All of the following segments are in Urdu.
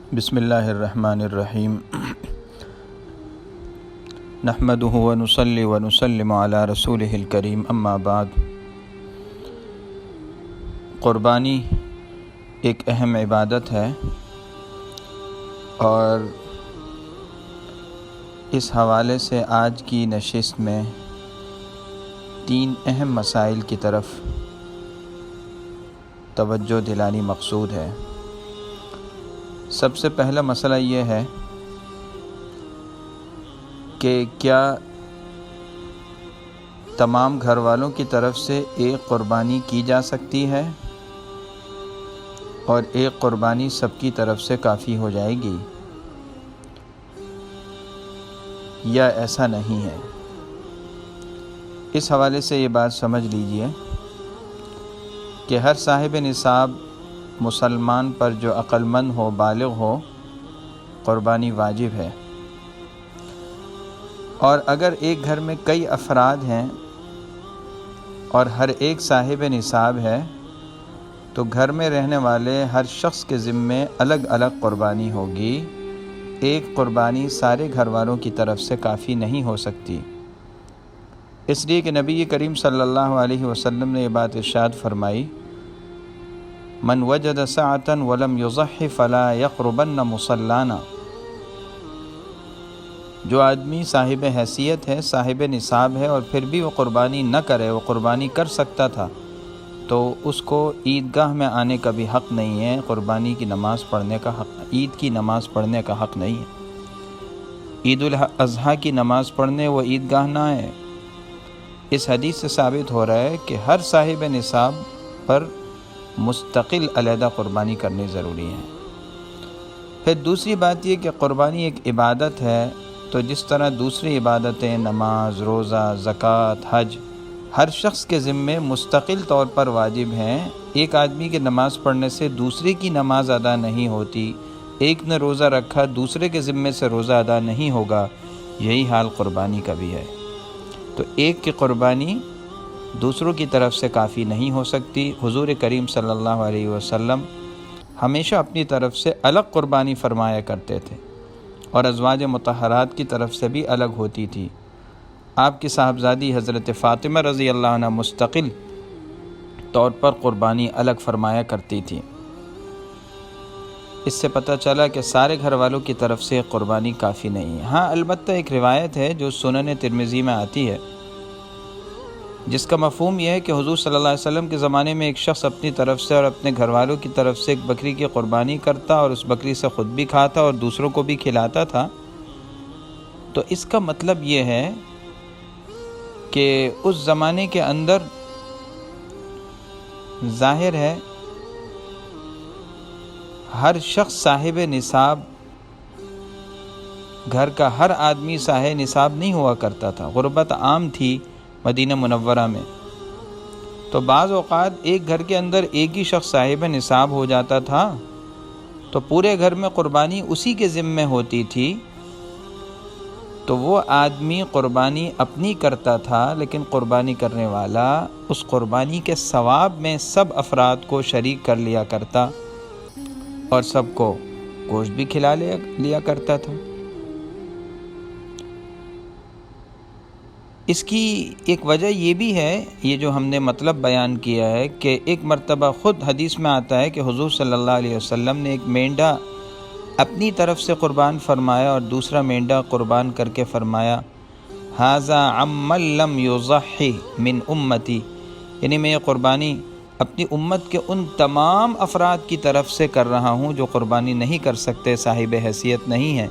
بسم اللہ الرحمن الرحیم نحمدہ ونصلی ونسلم علی رسولہ الکریم اما بعد۔ قربانی ایک اہم عبادت ہے اور اس حوالے سے آج کی نشست میں 3 اہم مسائل کی طرف توجہ دلانی مقصود ہے۔ سب سے پہلا مسئلہ یہ ہے کہ کیا تمام گھر والوں کی طرف سے ایک قربانی کی جا سکتی ہے اور ایک قربانی سب کی طرف سے کافی ہو جائے گی یا ایسا نہیں ہے؟ اس حوالے سے یہ بات سمجھ لیجئے کہ ہر صاحب نصاب مسلمان پر جو عقل مند ہو، بالغ ہو، قربانی واجب ہے۔ اور اگر ایک گھر میں کئی افراد ہیں اور ہر ایک صاحب نصاب ہے تو گھر میں رہنے والے ہر شخص کے ذمے الگ الگ قربانی ہوگی۔ ایک قربانی سارے گھر والوں کی طرف سے کافی نہیں ہو سکتی، اس لیے کہ نبی کریم صلی اللہ علیہ وسلم نے یہ بات ارشاد فرمائی، من وجد سعۃ ولم یضح فلا یقربن مصلانا۔ جو آدمی صاحب حیثیت ہے، صاحب نصاب ہے اور پھر بھی وہ قربانی نہ کرے، وہ قربانی کر سکتا تھا، تو اس کو عیدگاہ میں آنے کا بھی حق نہیں ہے، قربانی کی نماز پڑھنے کا حق، عید کی نماز پڑھنے کا حق نہیں ہے۔ عید الاضحیٰ کی نماز پڑھنے وہ عیدگاہ نہ ہے۔ اس حدیث سے ثابت ہو رہا ہے کہ ہر صاحب نصاب پر مستقل علیحدہ قربانی کرنی ضروری ہے۔ پھر دوسری بات یہ کہ قربانی ایک عبادت ہے، تو جس طرح دوسری عبادتیں نماز، روزہ، زکوٰۃ، حج ہر شخص کے ذمے مستقل طور پر واجب ہیں۔ ایک آدمی کی نماز پڑھنے سے دوسرے کی نماز ادا نہیں ہوتی، ایک نے روزہ رکھا دوسرے کے ذمے سے روزہ ادا نہیں ہوگا، یہی حال قربانی کا بھی ہے۔ تو ایک کی قربانی دوسروں کی طرف سے کافی نہیں ہو سکتی۔ حضور کریم صلی اللہ علیہ وسلم ہمیشہ اپنی طرف سے الگ قربانی فرمایا کرتے تھے اور ازواج مطہرات کی طرف سے بھی الگ ہوتی تھی۔ آپ کی صاحبزادی حضرت فاطمہ رضی اللہ عنہ مستقل طور پر قربانی الگ فرمایا کرتی تھی۔ اس سے پتہ چلا کہ سارے گھر والوں کی طرف سے قربانی کافی نہیں ہے۔ ہاں، البتہ ایک روایت ہے جو سنن ترمذی میں آتی ہے، جس کا مفہوم یہ ہے کہ حضور صلی اللہ علیہ وسلم کے زمانے میں ایک شخص اپنی طرف سے اور اپنے گھر والوں کی طرف سے ایک بکری کی قربانی کرتا اور اس بکری سے خود بھی کھاتا اور دوسروں کو بھی کھلاتا تھا۔ تو اس کا مطلب یہ ہے کہ اس زمانے کے اندر ظاہر ہے ہر شخص صاحب نصاب، گھر کا ہر آدمی صاحب نصاب نہیں ہوا کرتا تھا، غربت عام تھی مدینہ منورہ میں، تو بعض اوقات ایک گھر کے اندر ایک ہی شخص صاحب نصاب ہو جاتا تھا تو پورے گھر میں قربانی اسی کے ذمے ہوتی تھی، تو وہ آدمی قربانی اپنی کرتا تھا، لیکن قربانی کرنے والا اس قربانی کے ثواب میں سب افراد کو شریک کر لیا کرتا اور سب کو گوشت بھی کھلا لیا کرتا تھا۔ اس کی ایک وجہ یہ بھی ہے، یہ جو ہم نے مطلب بیان کیا ہے، کہ ایک مرتبہ خود حدیث میں آتا ہے کہ حضور صلی اللہ علیہ وسلم نے ایک مینڈا اپنی طرف سے قربان فرمایا اور دوسرا مینڈا قربان کر کے فرمایا، ھذا عمن لم یضحی من امتی، یعنی میں یہ قربانی اپنی امت کے ان تمام افراد کی طرف سے کر رہا ہوں جو قربانی نہیں کر سکتے، صاحب حیثیت نہیں ہیں۔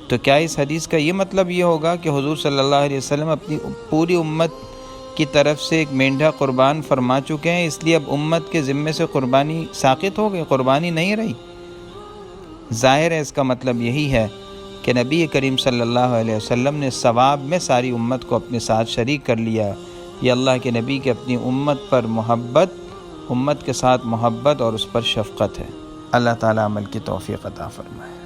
تو کیا اس حدیث کا یہ مطلب یہ ہوگا کہ حضور صلی اللہ علیہ وسلم اپنی پوری امت کی طرف سے ایک مینڈا قربان فرما چکے ہیں، اس لیے اب امت کے ذمے سے قربانی ساقط ہو گئی، قربانی نہیں رہی؟ ظاہر ہے اس کا مطلب یہی ہے کہ نبی کریم صلی اللہ علیہ وسلم نے ثواب میں ساری امت کو اپنے ساتھ شریک کر لیا۔ یہ اللہ کے نبی کی اپنی امت پر محبت، امت کے ساتھ محبت اور اس پر شفقت ہے۔ اللہ تعالیٰ عمل کی توفیق عطا فرمائے۔